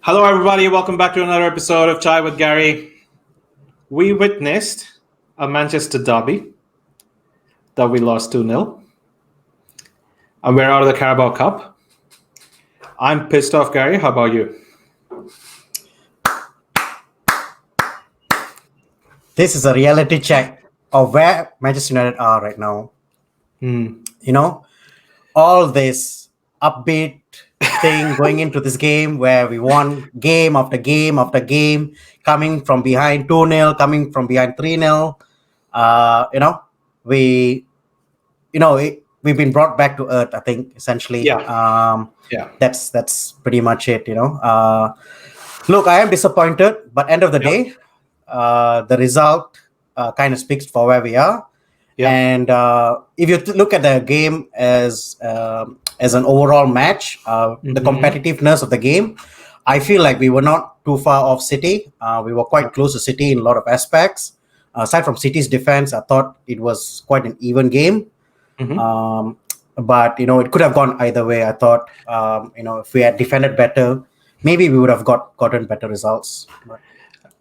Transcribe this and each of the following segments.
Hello, everybody. Welcome back to another episode of Chai with Gary. We witnessed a Manchester derby that we lost 2-0, and we're out of the Carabao Cup. I'm pissed off, Gary. How about you? This is a reality check of where Manchester United are right now. You know, all this upbeat thing going into this game where we won game after game after game, coming from behind 2-0, coming from behind 3-0. We, we've been brought back to earth, I think, essentially. Yeah. That's pretty much it, Look, I am disappointed, but end of the day, the result kind of speaks for where we are. Yeah. And if you look at the game as an overall match, the competitiveness of the game, I feel like we were not too far off City. We were quite close to City in a lot of aspects. Aside from City's defense, I thought it was quite an even game. But it could have gone either way. I thought if we had defended better, maybe we would have gotten better results.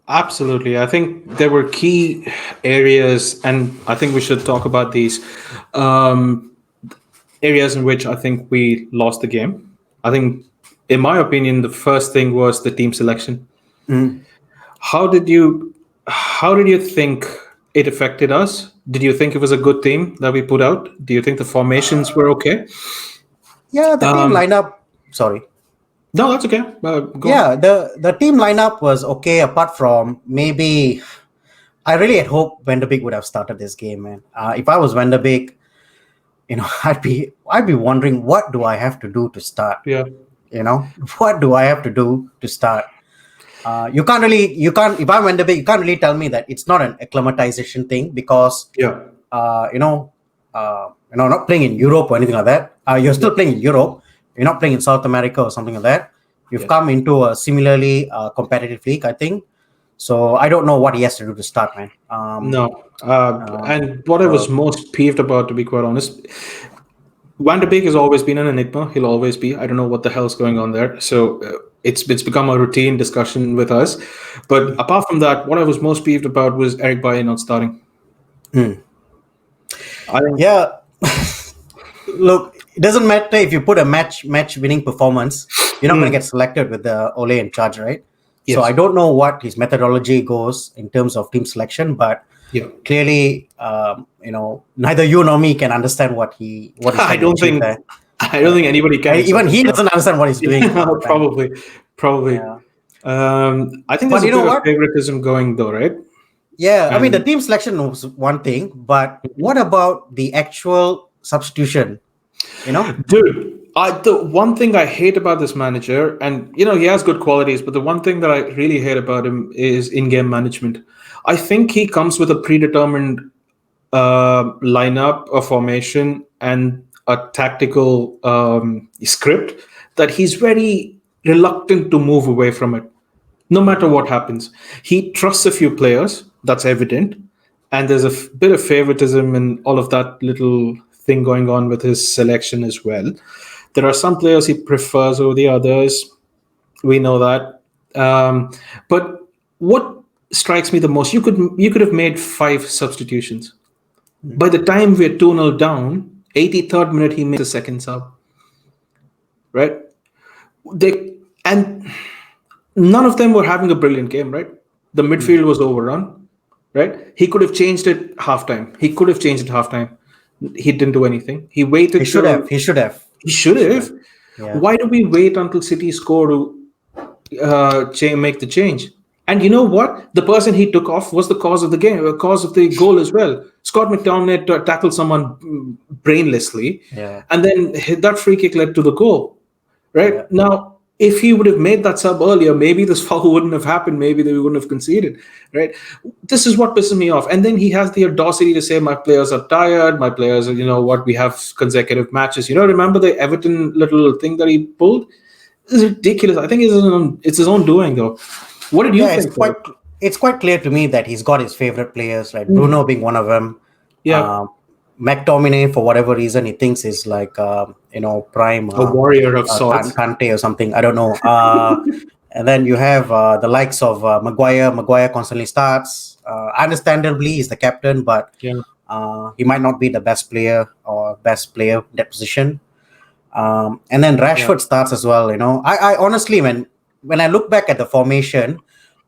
Absolutely. I think there were key areas, and I think we should talk about these areas in which I think we lost the game. I think, in my opinion, the first thing was the team selection. How did you think it affected us? Did you think it was a good team that we put out? Do you think the formations were okay? Yeah, the team lineup. Sorry. No, that's okay. Yeah, the team lineup was okay, apart from maybe I really had hoped Van der Beek would have started this game, man. If I was Van der Beek, I'd be wondering, what do I have to do to start? Yeah. What do I have to do to start? You can't. If I'm Van der Beek, you can't really tell me that it's not an acclimatization thing, because not playing in Europe or anything like that. You're still playing in Europe. You're not playing in South America or something like that. You've come into a similarly competitive league, I think. So I don't know what he has to do to start, man. And what I was most peeved about, to be quite honest, Van der Beek has always been an enigma. He'll always be. I don't know what the hell's going on there. So it's become a routine discussion with us. But apart from that, what I was most peeved about was Eric Bailly not starting. Yeah. Look, it doesn't matter if you put a match-winning performance. You're not going to get selected with the Ole in charge, right? Yes. So I don't know what his methodology goes in terms of team selection, but clearly, neither you nor me can understand what he's I don't think anybody can. Even he doesn't understand what he's doing. Probably. Yeah. I think there's a bit of favoritism going, though, right? Yeah, I mean, the team selection was one thing, but what about the actual substitution? Dude, the one thing I hate about this manager, and he has good qualities, but the one thing that I really hate about him is in-game management. I think he comes with a predetermined lineup, a formation, and a tactical script that he's very reluctant to move away from it, no matter what happens. He trusts a few players, that's evident, and there's a bit of favoritism and all of that little thing going on with his selection as well. There are some players he prefers over the others. We know that. But what strikes me the most, you could have made 5 substitutions. By the time we're 2-0 down, 83rd minute, he makes a second sub. Right? And none of them were having a brilliant game, right? The midfield was overrun, right? He could have changed it halftime. He didn't do anything. He waited. He should have. Yeah. Why do we wait until City score to make the change? And you know what? The person he took off was the cause of the game, cause of the goal as well. Scott McTominay tackled someone brainlessly, and then that free kick led to the goal. Right? Yeah. Now, if he would have made that sub earlier, maybe this foul wouldn't have happened. Maybe they wouldn't have conceded, right? This is what pisses me off. And then he has the audacity to say, my players are tired. My players are, we have consecutive matches. Remember the Everton little thing that he pulled? This is ridiculous. I think it's his own doing, though. What did you think? It's quite clear to me that he's got his favorite players, right? Bruno being one of them. Yeah. McTominay, for whatever reason, he thinks is like, prime. A warrior of sorts. Kante or something. I don't know. And then you have the likes of Maguire. Maguire constantly starts. Understandably, he's the captain, but Yeah. he might not be the best player or best player in that position. And then Yeah. Rashford starts as well. I honestly, when I look back at the formation,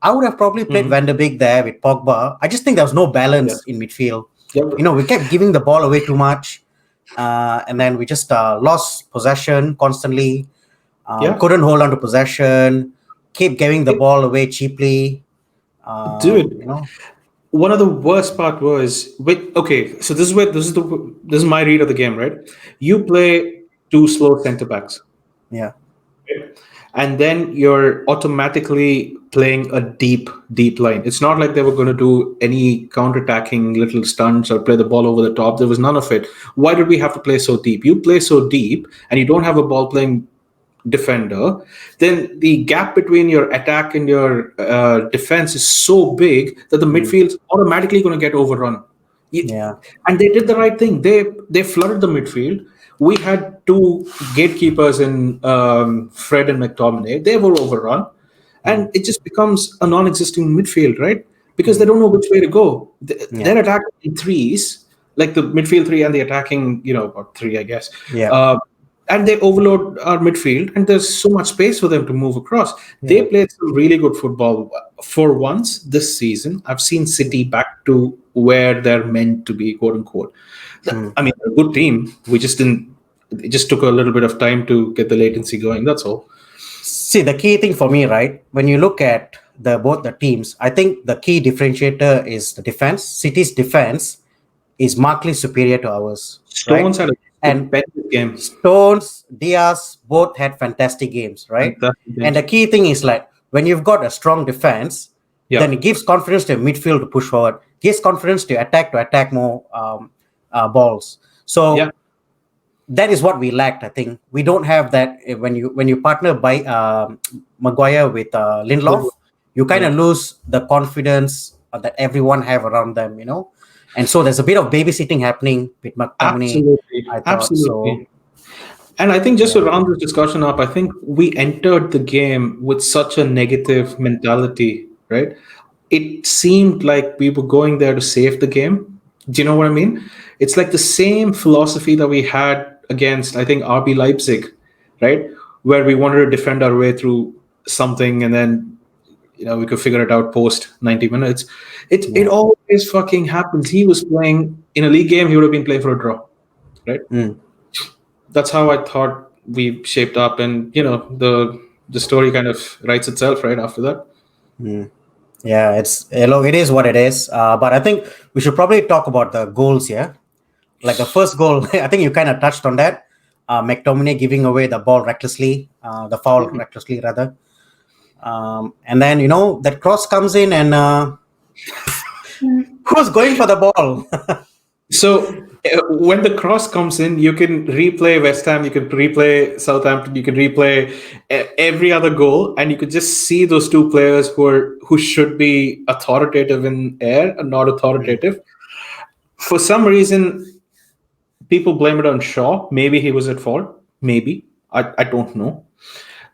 I would have probably played Hmm. Van der Beek there with Pogba. I just think there was no Yeah. balance in midfield. Yeah. We kept giving the ball away too much, and then we just lost possession constantly. We Yeah. couldn't hold on to possession. Keep giving the ball away cheaply. Dude, You know, one of the worst part was with okay. So this is my read of the game, right? You play two slow center backs, yeah, and then you're automatically playing a deep line. It's not like they were going to do any counter-attacking little stunts or play the ball over the top. There was none of it. Why did we have to play so deep? You play so deep and you don't have a ball playing defender, then the gap between your attack and your defense is so big that the mm, midfield's automatically going to get overrun. yeah, And they did the right thing. They flooded the midfield. We had two gatekeepers in Fred and McTominay. They were overrun, mm, and it just becomes a non-existing midfield, right? Because they mm, don't know which way to go. yeah, They're attacking in threes, like the midfield three and the attacking, or three, I guess. yeah, Uh, and they overload our midfield, and there's so much space for them to move across. They yeah. played some really good football. For once this season, I've seen City back to where they're meant to be, quote unquote. Mm. I mean, a good team. We just didn't. It just took a little bit of time to get the latency going. That's all. See, the key thing for me, right? When you look at the both the teams, I think the key differentiator is the defense. City's defense is markedly superior to ours, right? Stones had a And stupendous game. Stones, Diaz both had fantastic games, right? Fantastic And games. the key thing is like when you've got a strong defense, then Yeah. it gives confidence to midfield to push forward, gives confidence to attack more balls. Yeah. So that is what we lacked. I think we don't have that when you partner by Maguire with Lindelof, you kind Yeah. of lose the confidence that everyone have around them, and so there's a bit of babysitting happening with McTominay. Absolutely. I thought so. Absolutely. And I think just to Yeah. round this discussion up, I think we entered the game with such a negative mentality, right? It seemed like we were going there to save the game. Do you know what I mean? It's like the same philosophy that we had against, I think, RB Leipzig, right? Where we wanted to defend our way through something and then, we could figure it out post 90 minutes. It Yeah. always fucking happens. He was playing in a league game, he would have been playing for a draw, right? Mm. That's how I thought we shaped up, and the story kind of writes itself right after that. Mm. Yeah, it is what it is. But I think we should probably talk about the goals here. Like the first goal, I think you kind of touched on that. McTominay giving away the ball recklessly, the foul recklessly rather. And then that cross comes in, and who's going for the ball? So when the cross comes in, you can replay West Ham, you can replay Southampton, you can replay every other goal, and you could just see those two players who should be authoritative in air and not authoritative. For some reason, people blame it on Shaw. Maybe he was at fault. Maybe I don't know.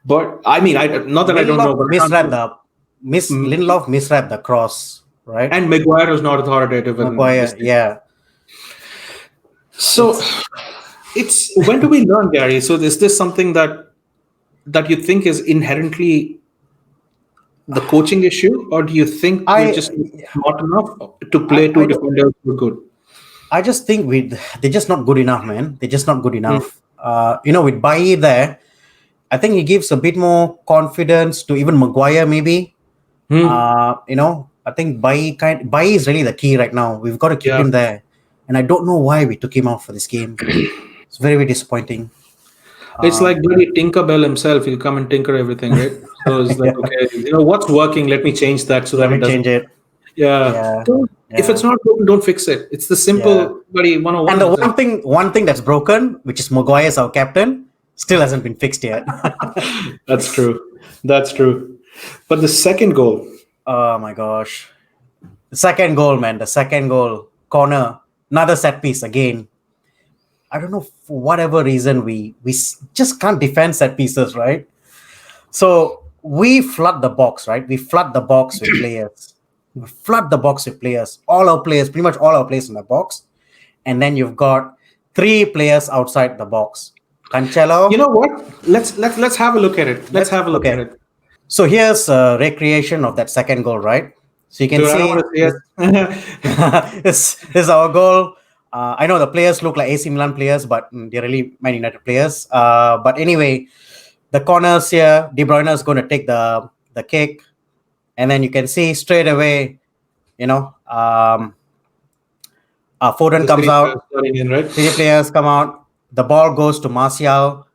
But I mean, not that I don't know, Lindelof but I misread can't. the Lindelof misread the cross, right? And Maguire was not authoritative in this Maguire, thing. yeah. So It's it's when do we learn, Gary? So is this something that you think is inherently the coaching issue, or do you think we're I just not enough to I play I two don't defenders who are good? I just think they're just not good enough, man. They're just not good Hmm. enough. With Bailly there, I think he gives a bit more confidence to even Maguire, maybe. Hmm. I think Bailly is really the key right now. We've got to keep Yeah. him there, and I don't know why we took him out for this game. It's very, very disappointing. It's Um, like bloody Tinkerbell himself. He'll come and tinker everything, right? So it's like, yeah, okay, what's working? Let me change that so let that it me doesn't. change it. Yeah. Yeah, If it's yeah, not broken, don't fix it. It's the yeah. simple bloody And 101. the It's like, one thing that's broken, which is Maguire as our captain, still hasn't been fixed yet. that's true. That's true. But the second goal, Oh my gosh. The second goal, man. The second goal. Corner. Another set piece again. I don't know, for whatever reason we just can't defend set pieces, right? So we flood the box, right? We flood the box with players. We flood the box with players. All our players, pretty much all our players in the box. And then you've got three players outside the box. You Cancelo. know what? Let's have a look at it. Let's Let's have a look at okay. it. So here's a recreation of that second goal, right? So you can Dude, I don't see want to see this, it. this is our goal. I know the players look like AC Milan players, but they're really Man United players. But anyway, the corners here, De Bruyne is going to take the kick, and then you can see straight away, you know, Foden The comes city players out, flooding in, right? City players come out, the ball goes to Martial,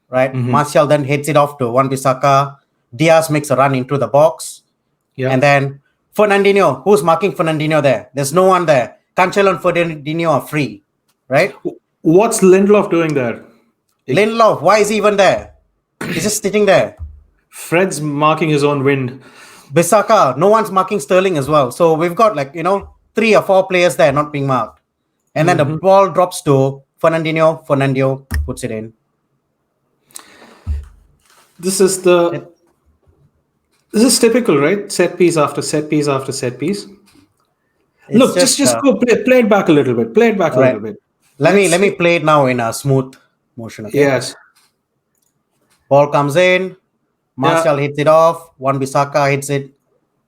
right? Mm-hmm. Martial then hits it off to Wan-Bissaka. Diaz makes a run into the box, Yeah. and then Fernandinho, who's marking Fernandinho there? There's no one there. Cancelo and Fernandinho are free, right? What's Lindelof doing there? Lindelof, why is he even there? He's just sitting there. Fred's marking his own wind. Bissaka, no one's marking Sterling as well. So we've got like, 3 or 4 players there not being marked. And then the ball drops to Fernandinho. Fernandinho puts it in. This is typical, right? Set piece after set piece after set piece. It's Look, just go play it back a little bit. Play it back a all little right. bit. Let Let's me see. play it now in a smooth motion. Okay. Yes. Ball comes in. Martial hits it off. Wan-Bissaka hits it.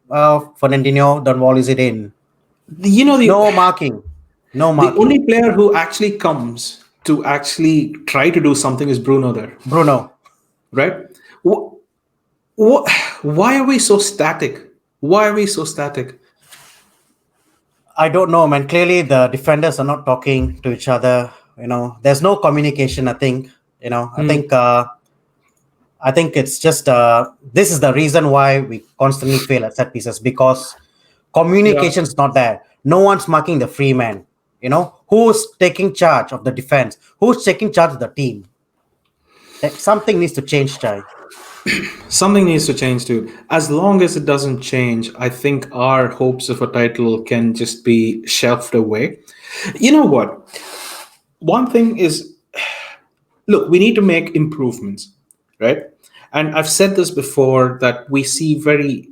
Fernandinho then volleys it in. You know No marking. No the marking. only player who actually comes to actually try to do something is Bruno there, Bruno. right? Why are we so static? Why are we so static? I don't know, man. Clearly, the defenders are not talking to each other. There's no communication. I think. I think it's just this is the reason why we constantly fail at set pieces because Yeah. communication's not there. No one's marking the free man. Who's taking charge of the defense? Who's taking charge of the team? Something needs to change, Chai. Something needs to change too. As long as it doesn't change, I think our hopes of a title can just be shelved away. You know what? One thing is, look, we need to make improvements, right? And I've said this before that we see very,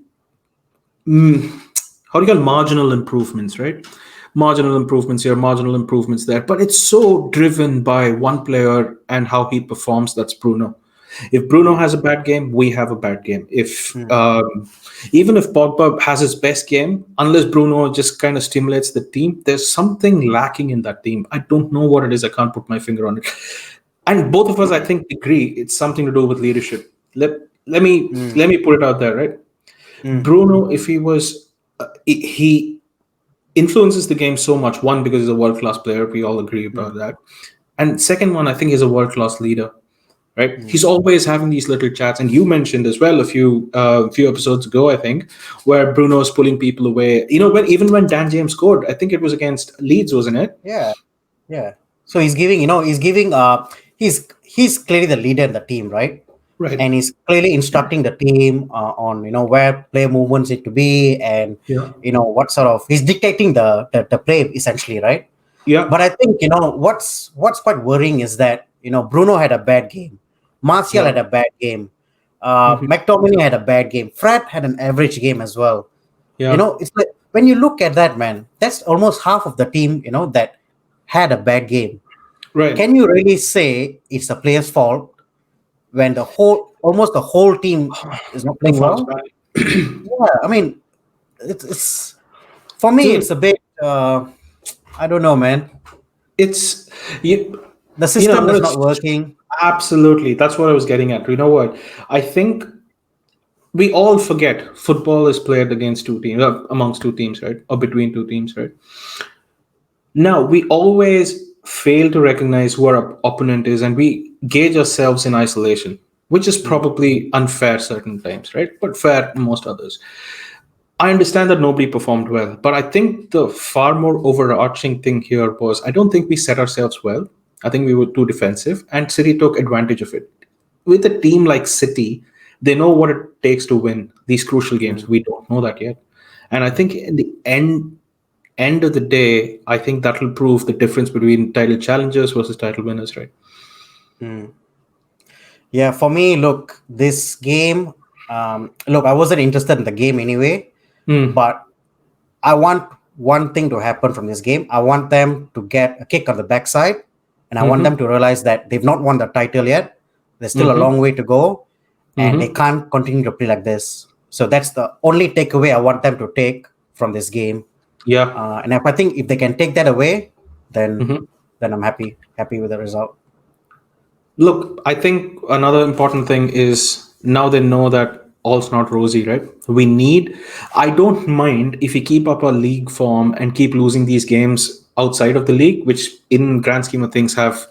how do you call marginal improvements, right? Marginal improvements here, marginal improvements there. But it's so driven by one player and how he performs. That's Bruno. If Bruno has a bad game, we have a bad game. If even if Pogba has his best game, unless Bruno just kind of stimulates the team, there's something lacking in that team. I don't know what it is. I can't put my finger on it. And both of us, I think, agree it's something to do with leadership. Let me put it out there, right? Bruno, if he was, he influences the game so much. One, because he's a world class player, we all agree about that. And second one, I think he's a world class leader. Right, he's always having these little chats, and you mentioned as well a few episodes ago, I think, where Bruno's pulling people away. When Dan James scored, I think it was against Leeds, wasn't it? Yeah. So he's giving, he's clearly the leader in the team, right? Right. And he's clearly instructing the team on where player movements need to be and Yeah. what sort of he's dictating the play essentially, right? Yeah. But I think what's quite worrying is that Bruno had a bad game, Martial had a bad game, McTominay had a bad game, Fred had an average game as well. Yeah. It's like when you look at that, man, that's almost half of the team that had a bad game. Right. Can you really say it's the player's fault when almost the whole team is not playing well? Yeah, I mean, it's for me, Dude, it's a bit. I don't know, man. it's The system is not it's working. absolutely, that's what I was getting at. You know what? I think we all forget football is played against two teams, amongst two teams, right? Or between two teams, right? Now, we always fail to recognize who our opponent is, and we gauge ourselves in isolation, which is probably unfair certain times, right? But fair most others. I understand that nobody performed well, but I think the far more overarching thing here was I don't think we set ourselves well. I think we were too defensive, and City took advantage of it. With a team like City, they know what it takes to win these crucial games. We don't know that yet. And I think in the end of the day, I think that will prove the difference between title challengers versus title winners, right? Yeah, for me, look, this game Look, I wasn't interested in the game anyway, Hmm. but I want one thing to happen from this game. I want them to get a kick on the backside, and I want Mm-hmm. them to realize that they've not won the title yet. There's still a Mm-hmm. long way to go, and they Mm-hmm. can't continue to play like this. So that's the only takeaway I want them to take from this game. Yeah. And if I think if they can take that away, then Mm-hmm. then I'm happy with the result. Look, I think another important thing is now they know that all's not rosy, right? I don't mind if we keep up our league form and keep losing these games outside of the league, which in grand scheme of things have,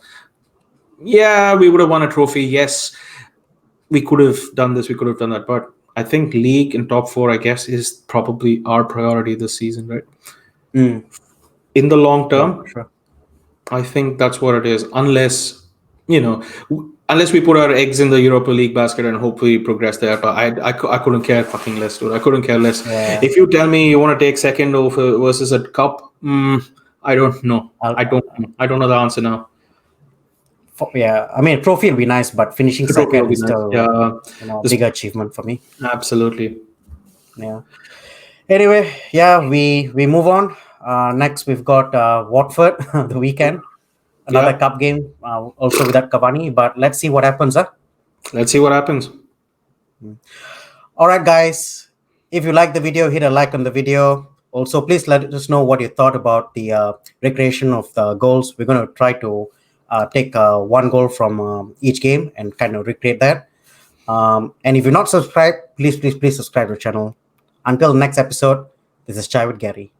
yeah, we would have won a trophy. Yes, we could have done this, we could have done that. But I think league and top four, I guess, is probably our priority this season, right? Mm, In the long yeah, for term, sure. I think that's what it is. Unless we put our eggs in the Europa League basket and hope we progress there. But I couldn't care fucking less, dude. I couldn't care less. Yeah, If you tell me you want to take second over versus a cup, I don't know. I'll, I don't know the answer now. yeah. I mean, trophy will be nice, but finishing The trophy will second be is nice. still, Yeah, a this, bigger achievement for me. absolutely. Yeah. Anyway, yeah, we move on. Next, we've got Watford the weekend, another Yeah, cup game, also without Cavani. But let's see what happens. Huh? let's see what happens. All right, guys. If you like the video, hit a like on the video. Also, please let us know what you thought about the recreation of the goals. We're going to try to take one goal from each game and kind of recreate that. And if you're not subscribed, please subscribe to the channel. Until next episode, this is Chai with Gary.